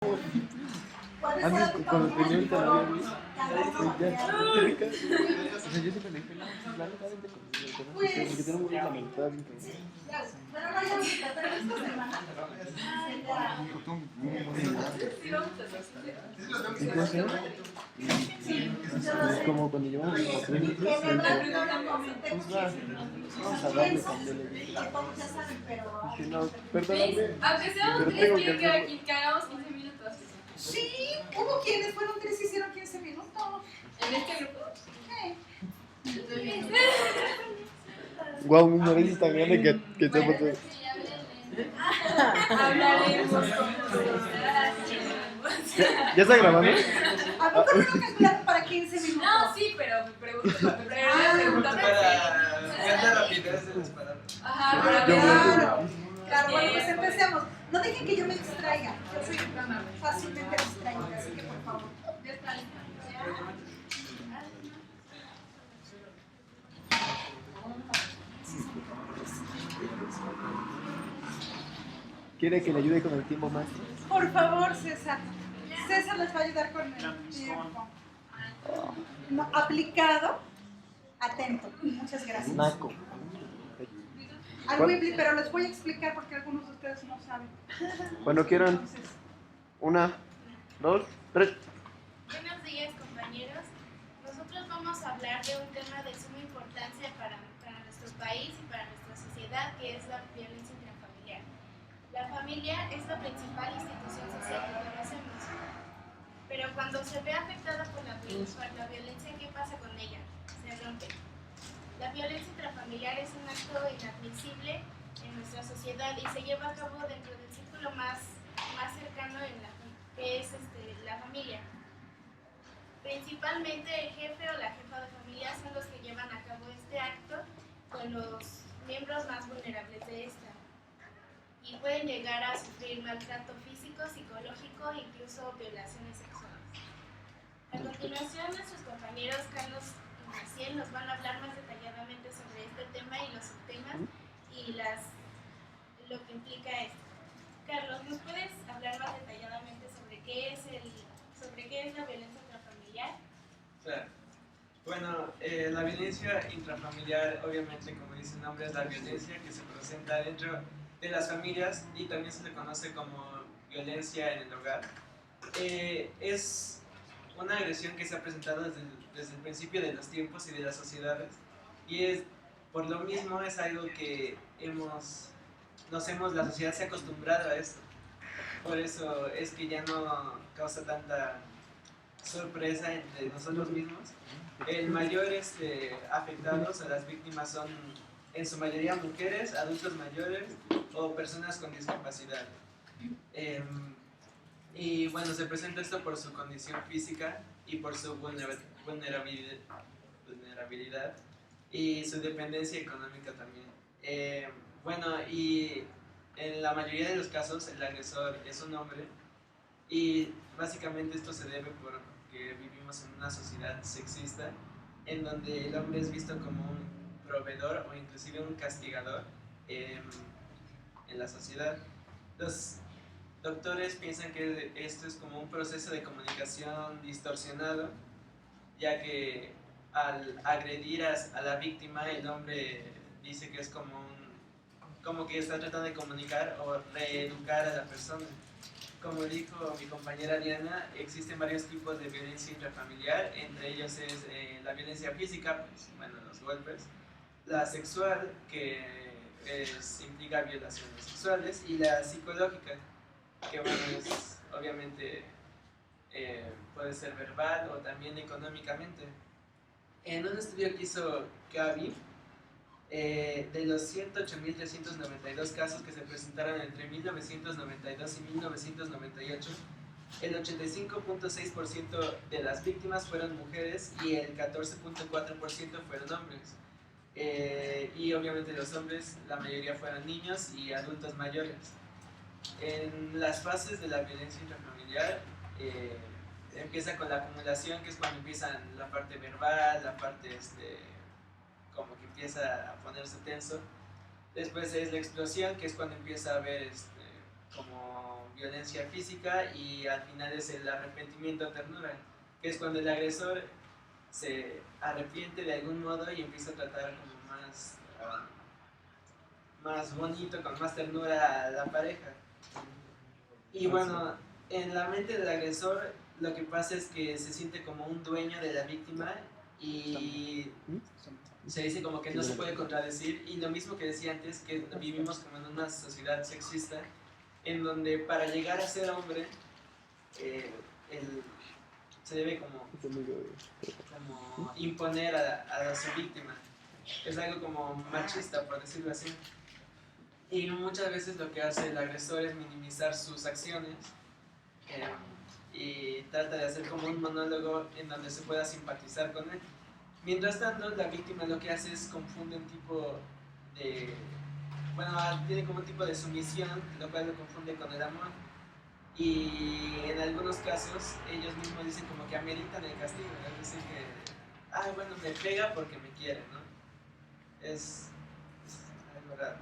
Antes, cuando tenía ahorita la había visto, ya, o sea, yo siempre le dije, no, pues la neta, vente conmigo, porque tenemos muy lamentada bien cabrón. ¿Y qué hacer? Y como cuando llevamos como 3 meses, me dijo, pues va, vamos a darle cuando le dije. Dije, no, perdóname, Aunque seamos pero tres, tengo que quiero hacerlo. que hagamos 15 minutos. Sí, hubo quienes fueron 3 y hicieron 15 minutos. ¿En este grupo? Guau, mi nariz es tan grande que te puedo... Hablaremos. ¿Ya está grabando? ¿A poco no lo calcularon para 15 minutos? No, sí, pero me pregunto. Para ver la rapidez de las palabras. Ajá, para Yo ver. Claro, claro, bueno, pues empecemos. No dejen que yo me distraiga. Yo soy fácilmente distraída, así que por favor. Ya está lista. ¿Quiere que le ayude con el tiempo más? Por favor, César. César les va a ayudar con el tiempo. No, aplicado, atento. Muchas gracias. Naco. Algo Ibli, pero les voy a explicar porque algunos de ustedes no saben. Cuando quieran, Entonces, 1, 2, 3. Buenos días, compañeros. Nosotros vamos a hablar de un tema de suma importancia para nuestro país y para nuestra sociedad, que es la violencia intrafamiliar. La familia es la principal institución social que conocemos, pero cuando se ve afectada por la violencia, ¿qué pasa con ella? Se rompe. La violencia intrafamiliar es un acto inadmisible en nuestra sociedad y se lleva a cabo dentro del círculo más cercano que es la familia. Principalmente el jefe o la jefa de familia son los que llevan a cabo este acto con los miembros más vulnerables de esta. Y pueden llegar a sufrir maltrato físico, psicológico e incluso violaciones sexuales. A continuación, nuestros compañeros Carlos y Maciel nos van a hablar más detalladamente sobre este tema y los subtemas y lo que implica esto. Carlos, ¿nos puedes hablar más detalladamente sobre qué es la violencia intrafamiliar? Claro. Bueno, la violencia intrafamiliar, obviamente, como dice el nombre, es la violencia que se presenta dentro de las familias y también se le conoce como violencia en el hogar. Es una agresión que se ha presentado desde el principio de los tiempos y de las sociedades, y por lo mismo es algo que la sociedad se ha acostumbrado a esto. Por eso es que ya no causa tanta sorpresa entre nosotros mismos. El mayor afectados a las víctimas son en su mayoría mujeres, adultos mayores o personas con discapacidad. Y bueno, se presenta esto por su condición física y por su vulnerabilidad y su dependencia económica también. Bueno, y en la mayoría de los casos el agresor es un hombre, y básicamente esto se debe porque vivimos en una sociedad sexista en donde el hombre es visto como un proveedor o inclusive un castigador en la sociedad. Los doctores piensan que esto es como un proceso de comunicación distorsionado, ya que al agredir a la víctima, el hombre dice que es como que está tratando de comunicar o reeducar a la persona. Como dijo mi compañera Diana, existen varios tipos de violencia intrafamiliar, entre ellos es la violencia física, pues, bueno, los golpes, la sexual, que implica violaciones sexuales, y la psicológica, que bueno, es obviamente puede ser verbal o también económicamente. En un estudio que hizo Gavi, de los 108.392 casos que se presentaron entre 1992 y 1998, el 85.6% de las víctimas fueron mujeres y el 14.4% fueron hombres. Y obviamente los hombres, la mayoría fueron niños y adultos mayores. En las fases de la violencia intrafamiliar, empieza con la acumulación, que es cuando empieza la parte verbal, la parte como que empieza a ponerse tenso. Después es la explosión, que es cuando empieza a haber como violencia física y al final es el arrepentimiento o ternura, que es cuando el agresor se arrepiente de algún modo y empieza a tratar como más bonito, con más ternura a la pareja. Y bueno, en la mente del agresor lo que pasa es que se siente como un dueño de la víctima y se dice como que no se puede contradecir, y lo mismo que decía antes, que vivimos como en una sociedad sexista en donde para llegar a ser hombre se debe como imponer a su víctima. Es algo como machista, por decirlo así. Y muchas veces lo que hace el agresor es minimizar sus acciones y trata de hacer como un monólogo en donde se pueda simpatizar con él. Mientras tanto, la víctima lo que hace es confunde un tipo de... Bueno, tiene como un tipo de sumisión, lo cual lo confunde con el amor. Y en algunos casos, ellos mismos dicen como que ameritan el castigo. Es decir, que, bueno, me pega porque me quiere, ¿no? Es algo raro.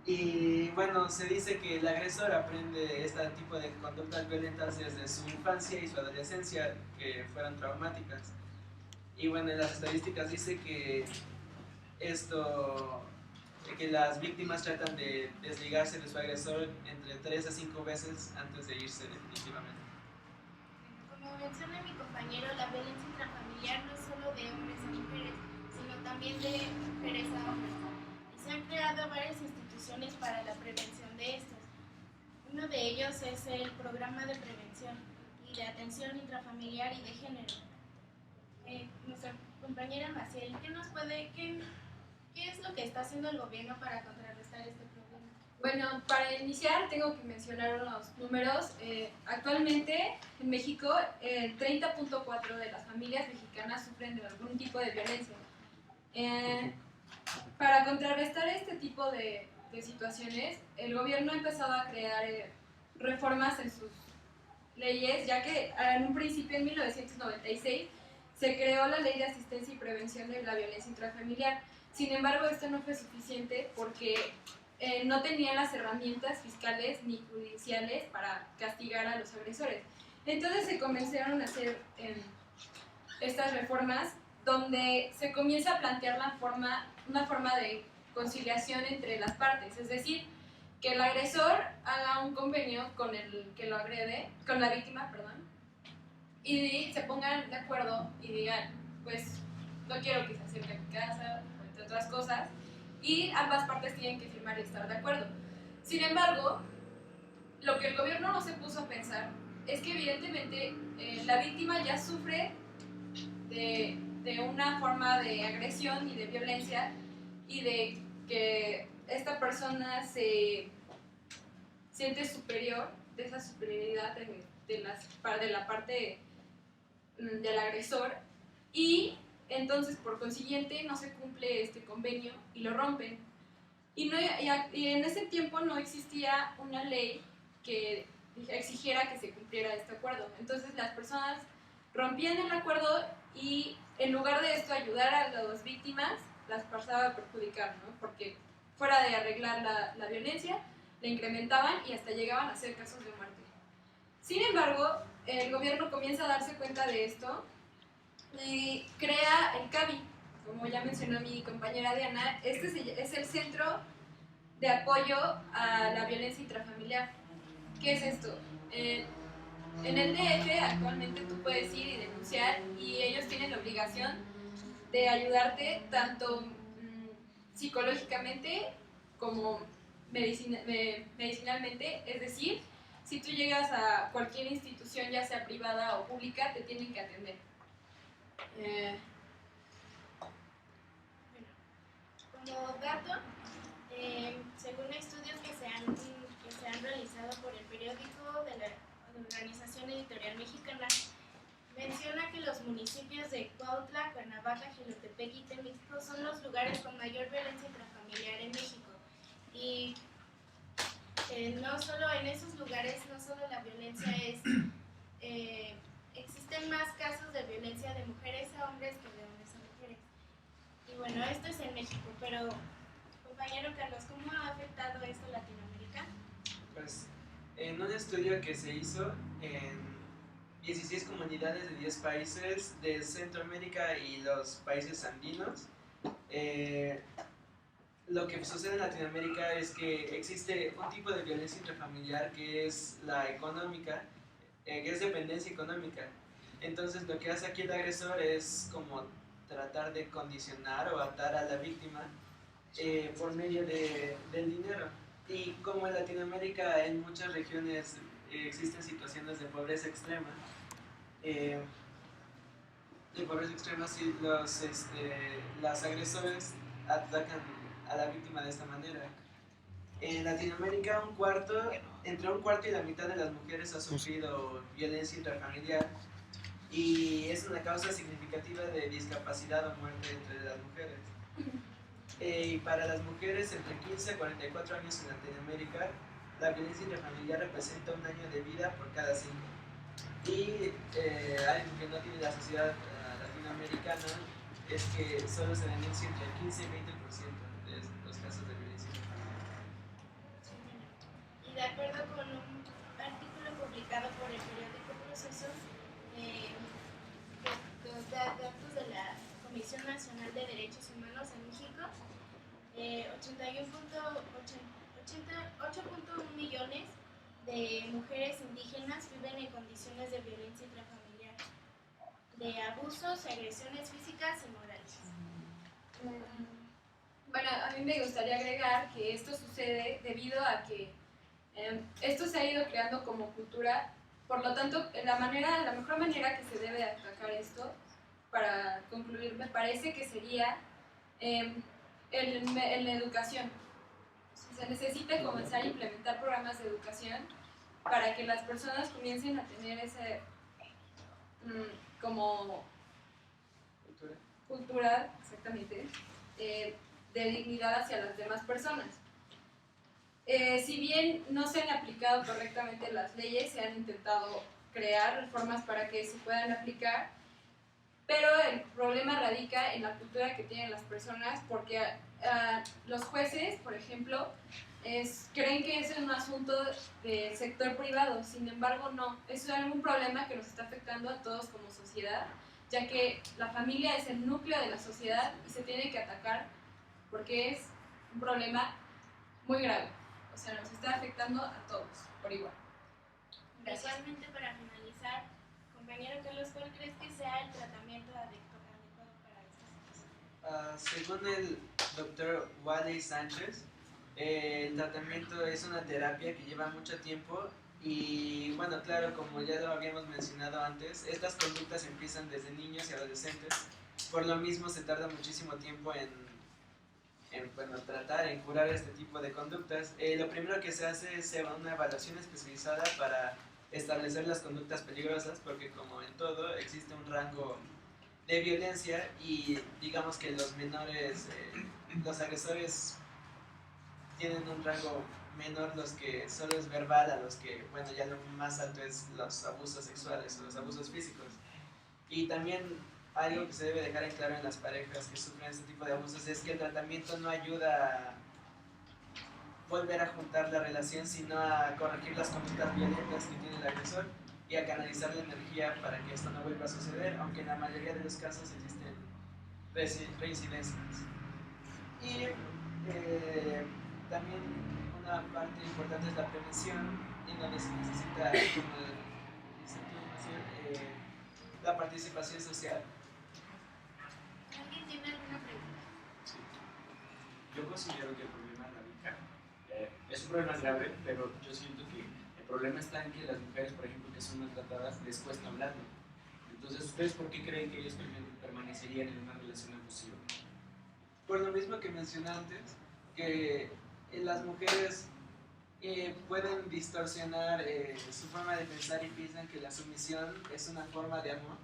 Y bueno, se dice que el agresor aprende este tipo de conductas violentas desde su infancia y su adolescencia, que fueron traumáticas. Y bueno, en las estadísticas dice que que las víctimas tratan de desligarse de su agresor entre 3 a 5 veces antes de irse definitivamente. Como menciona mi compañero, la violencia intrafamiliar no es solo de hombres a mujeres, sino también de mujeres a hombres. Y se han creado varias instituciones para la prevención de estos. Uno de ellos es el Programa de Prevención y de Atención Intrafamiliar y de Género. Nuestra compañera Maciel, ¿qué es lo que está haciendo el gobierno para contrarrestar este problema? Bueno, para iniciar tengo que mencionar unos números. Actualmente en México el 30.4% de las familias mexicanas sufren de algún tipo de violencia. Para contrarrestar este tipo de situaciones, el gobierno ha empezado a crear reformas en sus leyes, ya que en un principio, en 1996, se creó la Ley de Asistencia y Prevención de la Violencia Intrafamiliar. Sin embargo, esto no fue suficiente porque no tenían las herramientas fiscales ni judiciales para castigar a los agresores. Entonces se comenzaron a hacer estas reformas donde se comienza a plantear una forma de conciliación entre las partes, es decir, que el agresor haga un convenio con el que lo agrede, con la víctima, y se pongan de acuerdo y digan, pues no quiero que se acerque a mi casa, entre otras cosas, y ambas partes tienen que firmar y estar de acuerdo. Sin embargo, lo que el gobierno no se puso a pensar es que evidentemente la víctima ya sufre de una forma de agresión y de violencia, y de que esta persona se siente superior, de esa superioridad de la parte del agresor, y entonces por consiguiente no se cumple este convenio y lo rompen. Y en ese tiempo no existía una ley que exigiera que se cumpliera este acuerdo. Entonces las personas rompían el acuerdo y en lugar de esto ayudar a las víctimas, las pasaba a perjudicar, ¿no? Porque fuera de arreglar la violencia, la incrementaban y hasta llegaban a ser casos de muerte. Sin embargo, el gobierno comienza a darse cuenta de esto y crea el CAVI, como ya mencionó mi compañera Diana. Este es el Centro de Apoyo a la Violencia Intrafamiliar. ¿Qué es esto? En el DF actualmente tú puedes ir y denunciar, y ellos tienen la obligación de ayudarte tanto psicológicamente como medicinalmente. Es decir, si tú llegas a cualquier institución, ya sea privada o pública, te tienen que atender. Como dato, según estudios que se han realizado por el periódico de la Organización Editorial Mexicana, menciona que los municipios de Cuautla, Cuernavaca, Jilotepec y Temixco son los lugares con mayor violencia intrafamiliar en México. Y no solo en esos lugares, no solo la violencia es... existen más casos de violencia de mujeres a hombres que de hombres a mujeres. Y bueno, esto es en México, pero compañero Carlos, ¿cómo ha afectado esto a Latinoamérica? Pues en un estudio que se hizo en 16 comunidades de 10 países de Centroamérica y los países andinos, lo que sucede en Latinoamérica es que existe un tipo de violencia intrafamiliar que es la económica, que es dependencia económica. Entonces lo que hace aquí el agresor es como tratar de condicionar o atar a la víctima por medio del dinero. Y como en Latinoamérica en muchas regiones existen situaciones de pobreza extrema, sí, los agresores atacan a la víctima de esta manera. En Latinoamérica entre un cuarto y la mitad de las mujeres ha sufrido violencia intrafamiliar y es una causa significativa de discapacidad o muerte entre las mujeres. Y para las mujeres entre 15 a 44 años en Latinoamérica, la violencia intrafamiliar representa un año de vida por cada 5. Y algo que no tiene la sociedad latinoamericana es que solo se denuncia entre 15 y 20% de los casos de violencia intrafamiliar. Y de acuerdo con un artículo publicado por el periódico Proceso, los datos de la Comisión Nacional de Derechos Humanos en México, 8.1 millones de mujeres indígenas viven en condiciones de violencia intrafamiliar, de abusos y agresiones físicas y morales. Bueno, a mí me gustaría agregar que esto sucede debido a que esto se ha ido creando como cultura, por lo tanto, la mejor manera que se debe atacar esto, para concluir, me parece que sería en la educación. Se necesita comenzar a implementar programas de educación para que las personas comiencen a tener ese como cultura, exactamente, de dignidad hacia las demás personas. Si bien no se han aplicado correctamente las leyes, se han intentado crear reformas para que se puedan aplicar, pero el problema radica en la cultura que tienen las personas, porque los jueces, por ejemplo, creen que es un asunto del sector privado. Sin embargo, no, eso es un problema que nos está afectando a todos como sociedad, ya que la familia es el núcleo de la sociedad y se tiene que atacar porque es un problema muy grave. O sea, nos está afectando a todos por igual. Gracias. Igualmente, para finalizar, compañero Carlos, ¿cuál crees que sea el tratamiento adecuado para esta situación? Según el doctor Wally Sánchez, el tratamiento es una terapia que lleva mucho tiempo y, bueno, claro, como ya lo habíamos mencionado antes, estas conductas empiezan desde niños y adolescentes, por lo mismo se tarda muchísimo tiempo en tratar, en curar este tipo de conductas. Lo primero que se hace es una evaluación especializada para establecer las conductas peligrosas, porque como en todo existe un rango de violencia y digamos que los menores, los agresores tienen un rango menor, los que solo es verbal, a los que, bueno, ya lo más alto es los abusos sexuales o los abusos físicos. Y también algo que se debe dejar en claro en las parejas que sufren este tipo de abusos es que el tratamiento no ayuda a volver a juntar la relación, sino a corregir las conductas violentas que tiene el agresor y a canalizar la energía para que esto no vuelva a suceder, aunque en la mayoría de los casos existen reincidencias. Y también una parte importante es la prevención, en donde se necesita, como la participación social. ¿Alguien tiene alguna pregunta? Sí. Yo considero que el problema radica, es un problema grave, pero yo siento que el problema está en que las mujeres, por ejemplo, que son maltratadas, les cuesta hablarlo. Entonces, ¿ustedes por qué creen que ellos permanecerían en una relación abusiva? Por lo mismo que mencioné antes, que las mujeres pueden distorsionar su forma de pensar y piensan que la sumisión es una forma de amor.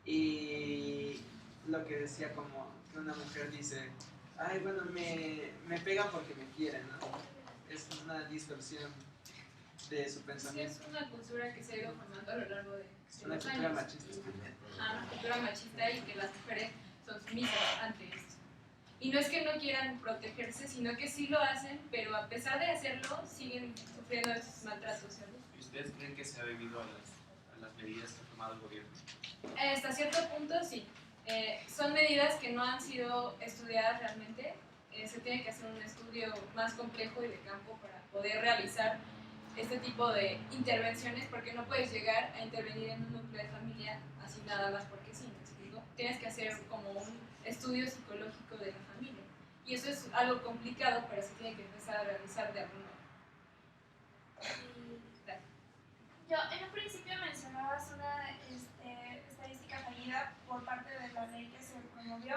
Y lo que decía, como que una mujer dice, ay, bueno, me pegan porque me quieren, ¿no? Es una distorsión de su Sí, pensamiento. es una cultura que se ha ido formando a lo largo de Una los cultura años. machista. Una cultura machista y que las mujeres son sumisas ante esto. Y no es que no quieran protegerse, sino que sí lo hacen, pero a pesar de hacerlo, siguen sufriendo esos maltratos. ¿Y ustedes creen que se ha debido a las medidas que ha tomado el gobierno? Hasta cierto punto, sí. Son medidas que no han sido estudiadas realmente. Se tiene que hacer un estudio más complejo y de campo para poder realizar este tipo de intervenciones, porque no puedes llegar a intervenir en un núcleo de familia así nada más porque sí, ¿me explico? Tienes que hacer como un estudio psicológico de la familia. Y eso es algo complicado, pero se tiene que empezar a realizar de alguna manera. Yo en un principio mencionabas una estadística fallida por parte de la ley que se promovió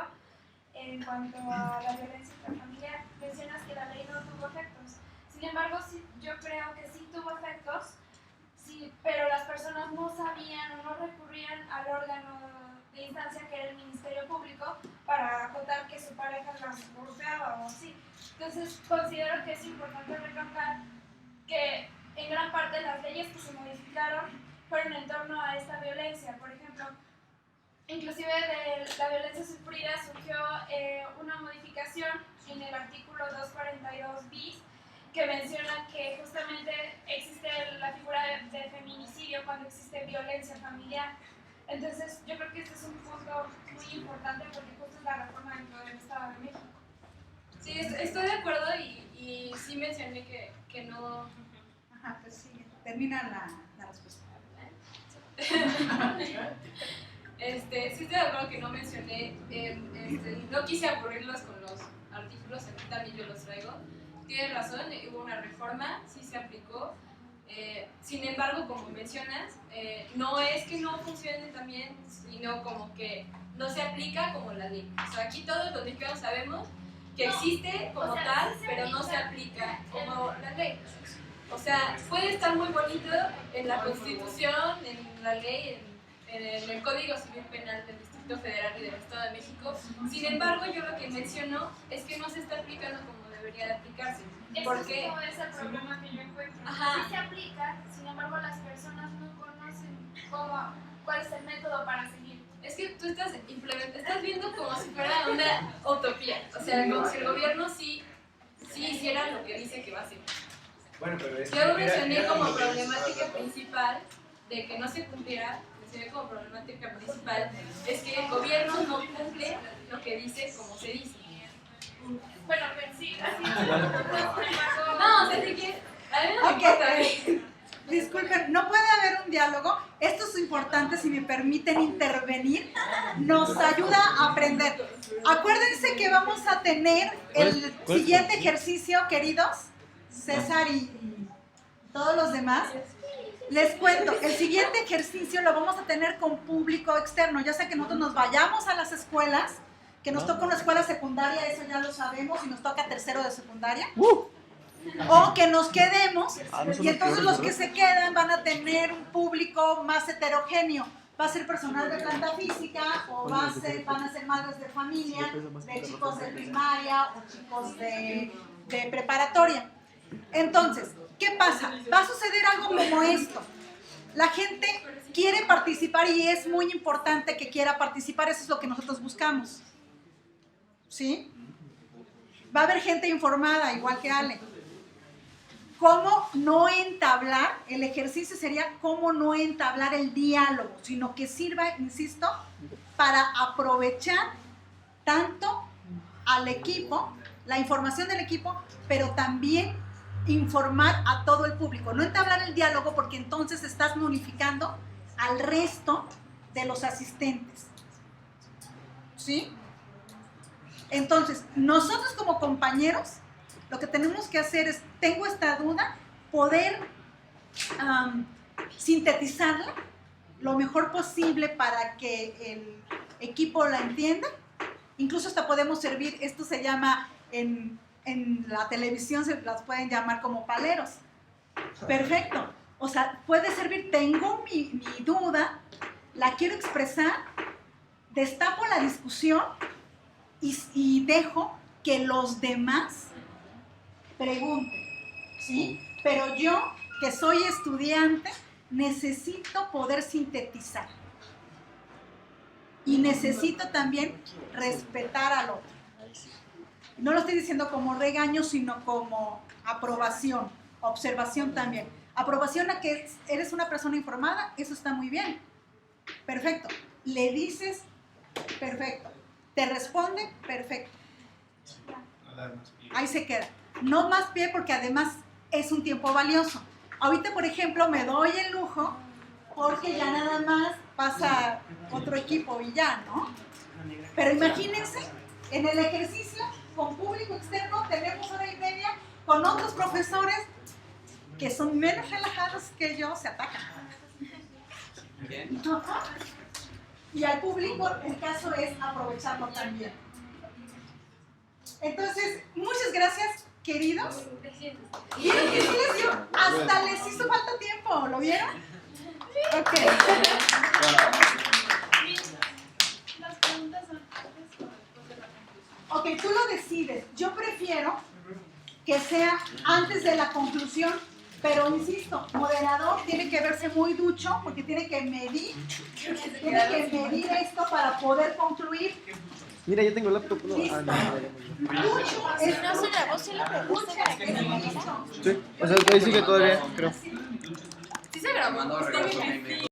en cuanto a la violencia intrafamiliar. Mencionas que la ley no tuvo efectos. Sin embargo, sí, yo creo que sí tuvo efectos, sí, pero las personas no sabían o no recurrían al órgano de instancia que era el Ministerio Público para acotar que su pareja las golpeaba o así. Entonces, considero que es importante recalcar que en gran parte las leyes que se modificaron fueron en torno a esta violencia. Por ejemplo, inclusive de la violencia sufrida surgió una modificación en el artículo 242 bis que menciona que justamente existe la figura de feminicidio cuando existe violencia familiar. Entonces yo creo que este es un punto muy importante porque justo es la reforma dentro del Estado de México. Sí, estoy de acuerdo y sí mencioné que no... Ajá, pues sí, termina la respuesta. Sí estoy de acuerdo que no mencioné, no quise aburrirlos con los artículos, aquí también yo los traigo. Tienes razón, hubo una reforma, sí se aplicó. Sin embargo, como mencionas, no es que no funcione también, sino como que no se aplica como la ley. O sea, aquí todos los mexicanos sabemos que existe como tal, sí pero no se aplica como la ley. O sea, puede estar muy bonito en la Constitución, en la ley, en el Código Civil Penal del Distrito Federal y del Estado de México. Sin embargo, yo lo que menciono es que no se está aplicando como debería de aplicarse. Porque ese es el problema que yo encuentro. Ajá. Sí se aplica, sin embargo las personas no conocen cuál es el método para seguir. Es que tú estás viendo como si fuera una utopía. O sea, como si el gobierno sí hiciera lo que dice que va a hacer. Bueno, pero es Yo lo mencioné como problemática principal de que no se cumpliera. Como problemática principal es que el gobierno no cumple lo que dice como se dice. Bueno, pero sí, así no, o sea, sí que a mí no me importa. Disculpen, no puede haber un diálogo. Esto es importante, si me permiten intervenir, nos ayuda a aprender. Acuérdense que vamos a tener el siguiente ejercicio, queridos, César y todos los demás. Les cuento, el siguiente ejercicio lo vamos a tener con público externo. Ya sea que nosotros nos vayamos a las escuelas, que nos toca una escuela secundaria, eso ya lo sabemos, y nos toca tercero de secundaria. O que nos quedemos, y entonces los que se quedan van a tener un público más heterogéneo. Va a ser personal de planta física, o van a ser madres de familia, de chicos de primaria o chicos de preparatoria. Entonces, ¿qué pasa? Va a suceder algo como esto. La gente quiere participar y es muy importante que quiera participar, eso es lo que nosotros buscamos. ¿Sí? Va a haber gente informada, igual que Ale. ¿Cómo no entablar? El ejercicio sería cómo no entablar el diálogo, sino que sirva, insisto, para aprovechar tanto al equipo, la información del equipo, pero también informar a todo el público. No entablar el diálogo porque entonces estás nulificando al resto de los asistentes. ¿Sí? Entonces, nosotros como compañeros, lo que tenemos que hacer es, tengo esta duda, poder sintetizarla lo mejor posible para que el equipo la entienda. Incluso hasta podemos servir, esto se llama en la televisión, se las pueden llamar como paleros. Perfecto. O sea, puede servir, tengo mi duda, la quiero expresar, destapo la discusión y dejo que los demás pregunten, ¿sí? Pero yo, que soy estudiante, necesito poder sintetizar. Y necesito también respetar al otro. No lo estoy diciendo como regaño, sino como aprobación, observación también. Aprobación a que eres una persona informada, eso está muy bien. Perfecto. Le dices, perfecto. Te responde, perfecto. Ahí se queda. No más pie porque además es un tiempo valioso. Ahorita, por ejemplo, me doy el lujo porque ya nada más pasa otro equipo y ya, ¿no? Pero imagínense, en el ejercicio, con público externo, tenemos hora y media con otros profesores que son menos relajados que yo, se atacan. Ajá. Y al público el caso es aprovecharlo también. Entonces, muchas gracias, queridos. ¿Vieron que sí les dio? Hasta les hizo falta tiempo, ¿lo vieron? Ok. Las preguntas son antes o después de la conclusión. Ok, tú lo decides. Yo prefiero que sea antes de la conclusión, pero insisto, moderador tiene que verse muy ducho porque tiene que medir esto para poder concluir. Mira, yo tengo laptop. No, Listo. Ducho es No se la voz, se la pregunta para que sí, o sea, ahí sigue todavía, creo. ¿Sí se grabó?